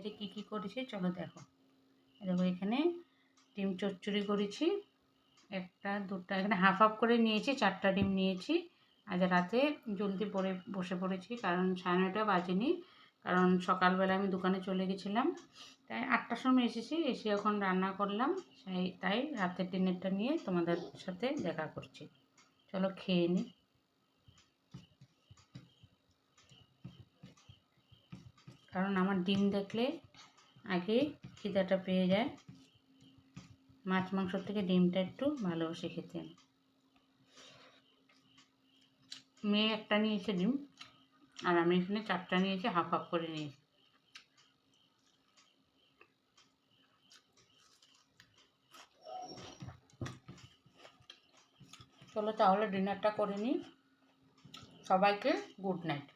ডিনারে কী কী করেছি চলো দেখো। দেখো এখানে ডিম চচ্চড়ি করেছি, একটা দুটো, এখানে হাফ হাফ করে নিয়েছি, 4টা ডিম নিয়েছি। আজ রাতে জলদি বসে পড়েছি, কারণ 9:30 বাজেনি, কারণ সকালবেলা আমি দোকানে চলে গেছিলাম, তাই 8টার সময় এসেছি, এসে এখন রান্না করলাম। তাই রাতের ডিনারটা নিয়ে তোমাদের সাথে দেখা করছি। চলো খেয়ে নিই। কারণ আমার ডিম দেখলে আগে খিদাটা পেয়ে যায়, মাছ মাংসর থেকে ডিমটা একটু ভালোবাসি খেতে। মেয়ে একটা নিয়েছে ডিম, আর আমি এখানে 4টা নিয়েছি, হাফ হাফ করে নিয়েছি। চলো তাহলে ডিনারটা করে নিই। সবাইকে গুড নাইট।